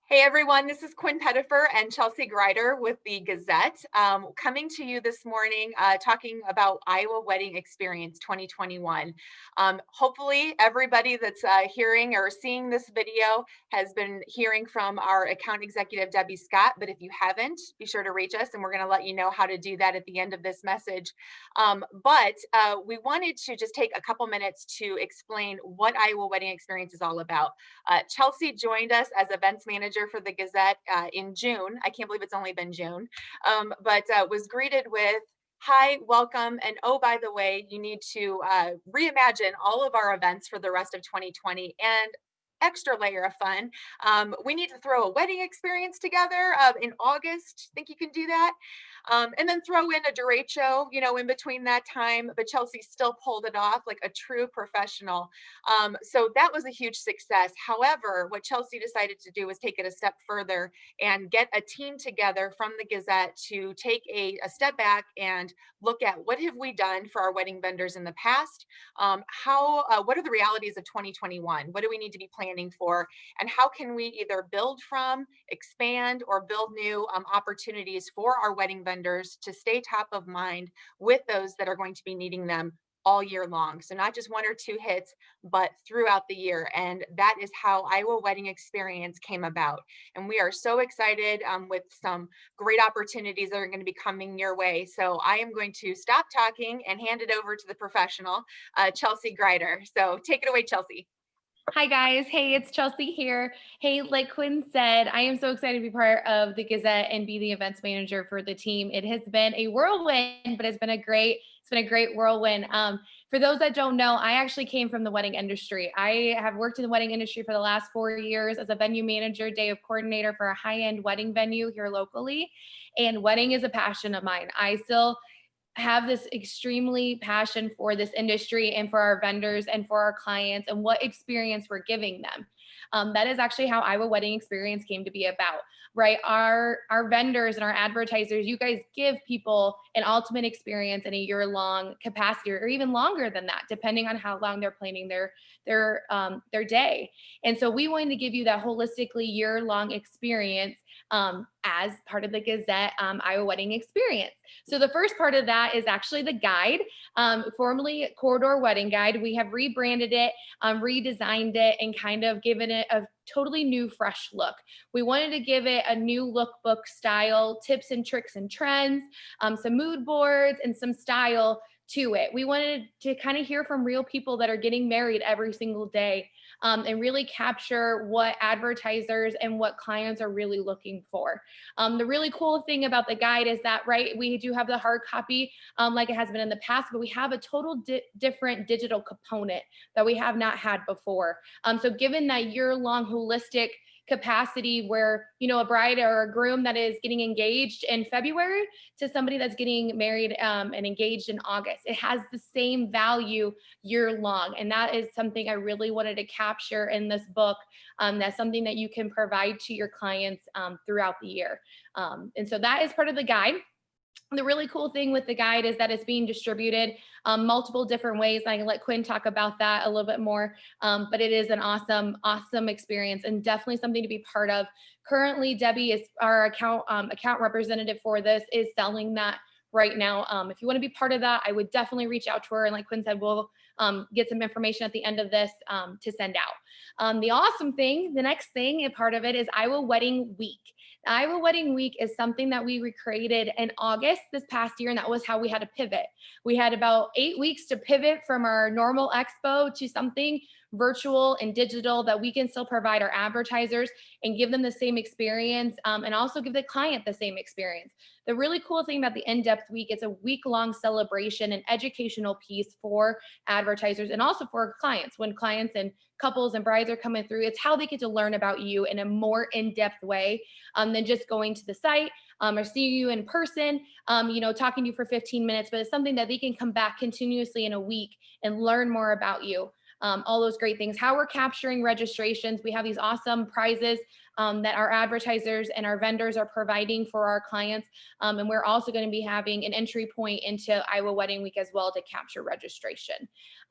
Hey everyone, this is Quinn Pettifer and Chelsea Grieder with the Gazette, coming to you this morning talking about Iowa Wedding Experience 2021. Hopefully everybody that's hearing or seeing this video has been hearing from our account executive, Debbie Scott, but if you haven't, be sure to reach us and we're gonna let you know how to do that at the end of this message. But we wanted to just take a couple minutes to explain what Iowa Wedding Experience is all about. Chelsea joined us as events manager for the Gazette in June. I can't believe it's only been June, but was greeted with, "Hi, welcome, and oh, by the way, you need to reimagine all of our events for the rest of 2020 and extra layer of fun. We need to throw a wedding experience together in August. Think you can do that? And then throw in a derecho, in between that time." But Chelsea still pulled it off like a true professional. So that was a huge success. However, what Chelsea decided to do was take it a step further and get a team together from the Gazette to take a step back and look at what have we done for our wedding vendors in the past, what are the realities of 2021, what do we need to be planning for, and how can we either build from, expand, or build new opportunities for our wedding vendors to stay top of mind with those that are going to be needing them all year long. So not just one or two hits, but throughout the year. And that is how Iowa Wedding Experience came about. And we are so excited with some great opportunities that are going to be coming your way. So I am going to stop talking and hand it over to the professional, Chelsea Grieder. So take it away, Chelsea. Hi guys. Hey, it's Chelsea here. Hey, like Quinn said, I am so excited to be part of the Gazette and be the events manager for the team. It has been a whirlwind, but it's been a great whirlwind. For those that don't know, I actually came from the wedding industry. I have worked in the wedding industry for the last 4 years as a venue manager, day of coordinator for a high-end wedding venue here locally. And wedding is a passion of mine. I still have this extremely passion for this industry and for our vendors and for our clients and what experience we're giving them. That is actually how Iowa Wedding Experience came to be about, right? Our vendors and our advertisers, you guys give people an ultimate experience in a year-long capacity, or even longer than that, depending on how long they're planning their day. And so we wanted to give you that holistically year-long experience as part of the Gazette Iowa Wedding Experience. So the first part of that is actually the guide, formerly Corridor Wedding Guide. We have rebranded it, redesigned it, and kind of given it a totally new, fresh look. We wanted to give it a new lookbook style, tips and tricks and trends, some mood boards, and some style to it. We wanted to kind of hear from real people that are getting married every single day, and really capture what advertisers and what clients are really looking for. The really cool thing about the guide is that, right, we do have the hard copy like it has been in the past, but we have a total different digital component that we have not had before. So given that year-long holistic capacity where, a bride or a groom that is getting engaged in February to somebody that's getting married and engaged in August, it has the same value year long. And that is something I really wanted to capture in this book. That's something that you can provide to your clients throughout the year. And so that is part of the guide. The really cool thing with the guide is that it's being distributed multiple different ways. I can let Quinn talk about that a little bit more, but it is an awesome experience and definitely something to be part of. Currently, Debbie is our account representative for this, is selling that right now. If you want to be part of that, I would definitely reach out to her. And like Quinn said, we'll get some information at the end of this to send out. The awesome thing, the next thing, and part of it is Iowa Wedding Week. Iowa Wedding Week is something that we recreated in August this past year, and that was how we had to pivot. We had about 8 weeks to pivot from our normal expo to something virtual and digital that we can still provide our advertisers and give them the same experience, and also give the client the same experience. The really cool thing about the in-depth week, it's a week-long celebration and educational piece for advertisers and also for clients. When clients and couples and brides are coming through, it's how they get to learn about you in a more in-depth way than just going to the site or seeing you in person, talking to you for 15 minutes, but it's something that they can come back continuously in a week and learn more about you. All those great things. How we're capturing registrations. We have these awesome prizes that our advertisers and our vendors are providing for our clients. And we're also going to be having an entry point into Iowa Wedding Week as well to capture registration.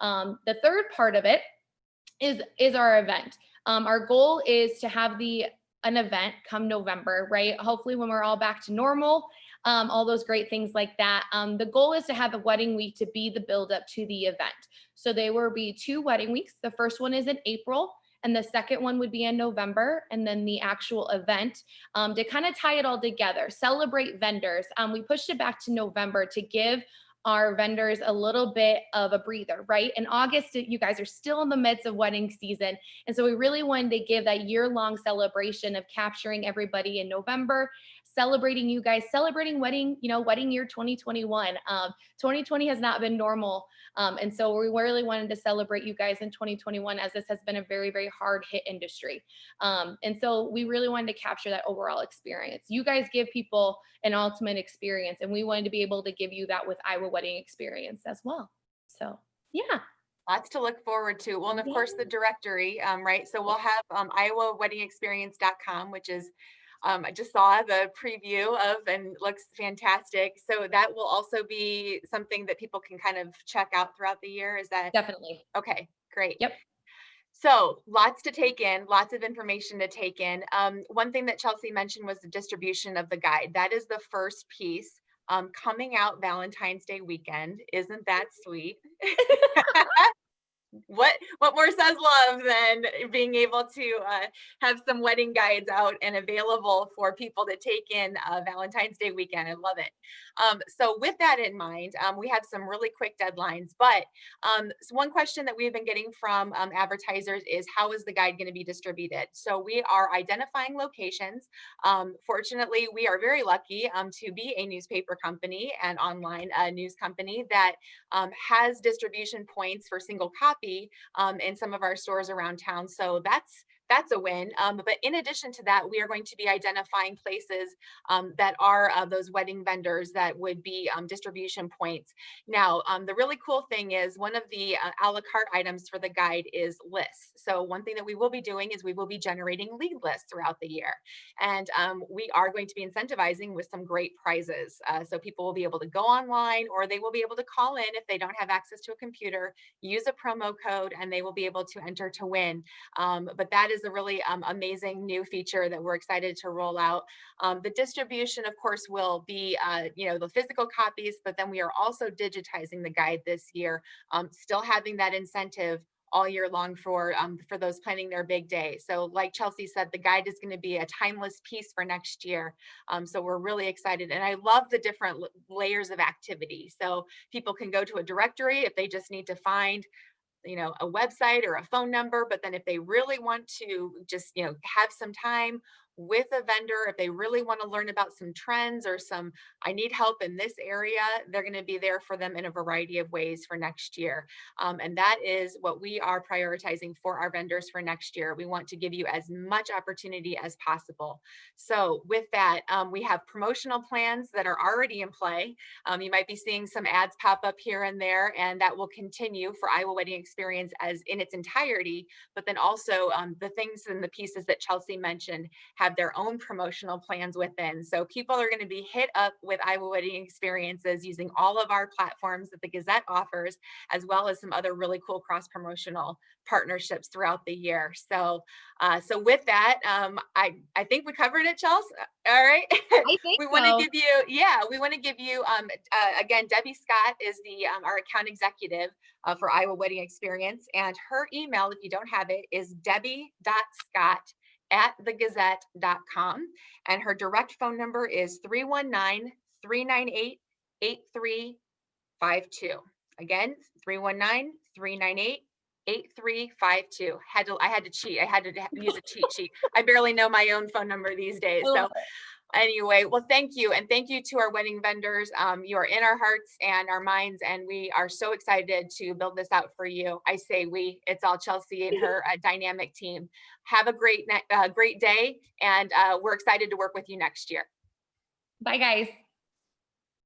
The third part of it is our event. Our goal is to have the an event come November, right? Hopefully when we're all back to normal, all those great things like that. The goal is to have the wedding week to be the build up to the event. So there will be 2 wedding weeks. The first one is in April, and the second one would be in November, and then the actual event, to kind of tie it all together, celebrate vendors. We pushed it back to November to give our vendors a little bit of a breather, right? In August, you guys are still in the midst of wedding season. And so we really wanted to give that year-long celebration of capturing everybody in November, celebrating you guys, celebrating wedding, wedding year 2021. 2020 has not been normal. And so we really wanted to celebrate you guys in 2021, as this has been a very, very hard hit industry. And so we really wanted to capture that overall experience. You guys give people an ultimate experience, and we wanted to be able to give you that with Iowa Wedding Experience as well. So yeah. Lots to look forward to. Well, and of course the Yeah. directory, right? So we'll have iowaweddingexperience.com, which is I just saw the preview of and looks fantastic. So that will also be something that people can kind of check out throughout the year. Is that Definitely. okay? Great. Yep. So lots to take in, lots of information to take in. One thing that Chelsea mentioned was the distribution of the guide. That is the first piece, coming out Valentine's Day weekend. Isn't that sweet? What more says love than being able to have some wedding guides out and available for people to take in Valentine's Day weekend. I love it. So with that in mind, we have some really quick deadlines, but so one question that we've been getting from advertisers is, how is the guide going to be distributed? So we are identifying locations. Fortunately, we are very lucky to be a newspaper company and online news company that has distribution points for single copy in some of our stores around town. So that's a win. But in addition to that, we are going to be identifying places that are those wedding vendors that would be distribution points. Now, the really cool thing is one of the a la carte items for the guide is lists. So one thing that we will be doing is we will be generating lead lists throughout the year. And we are going to be incentivizing with some great prizes. So people will be able to go online, or they will be able to call in if they don't have access to a computer, use a promo code, and they will be able to enter to win. But that is a really amazing new feature that we're excited to roll out. The distribution, of course, will be the physical copies, but then we are also digitizing the guide this year, still having that incentive all year long for those planning their big day. So like Chelsea said, the guide is going to be a timeless piece for next year. So we're really excited. And I love the different layers of activity. So people can go to a directory if they just need to find a website or a phone number, but then if they really want to just have some time with a vendor, if they really want to learn about some trends or I need help in this area, they're going to be there for them in a variety of ways for next year. And that is what we are prioritizing for our vendors for next year. We want to give you as much opportunity as possible. So with that, we have promotional plans that are already in play. You might be seeing some ads pop up here and there, and that will continue for Iowa Wedding Experience as in its entirety. But then also the things and the pieces that Chelsea mentioned have their own promotional plans within. So people are going to be hit up with Iowa Wedding Experiences using all of our platforms that the Gazette offers, as well as some other really cool cross-promotional partnerships throughout the year. So with that, I think we covered it, Chelsea. All right. I think we want to give you, again, Debbie Scott is our account executive for Iowa Wedding Experience, and her email, if you don't have it, is debbie.scott@thegazette.com, and her direct phone number is 319-398-8352. Again, 319-398-8352. I had to cheat. I had to use a cheat sheet. I barely know my own phone number these days. So anyway, well, thank you. And thank you to our wedding vendors. You are in our hearts and our minds, and we are so excited to build this out for you. I say it's all Chelsea and her dynamic team. Have a great day, and we're excited to work with you next year. Bye, guys.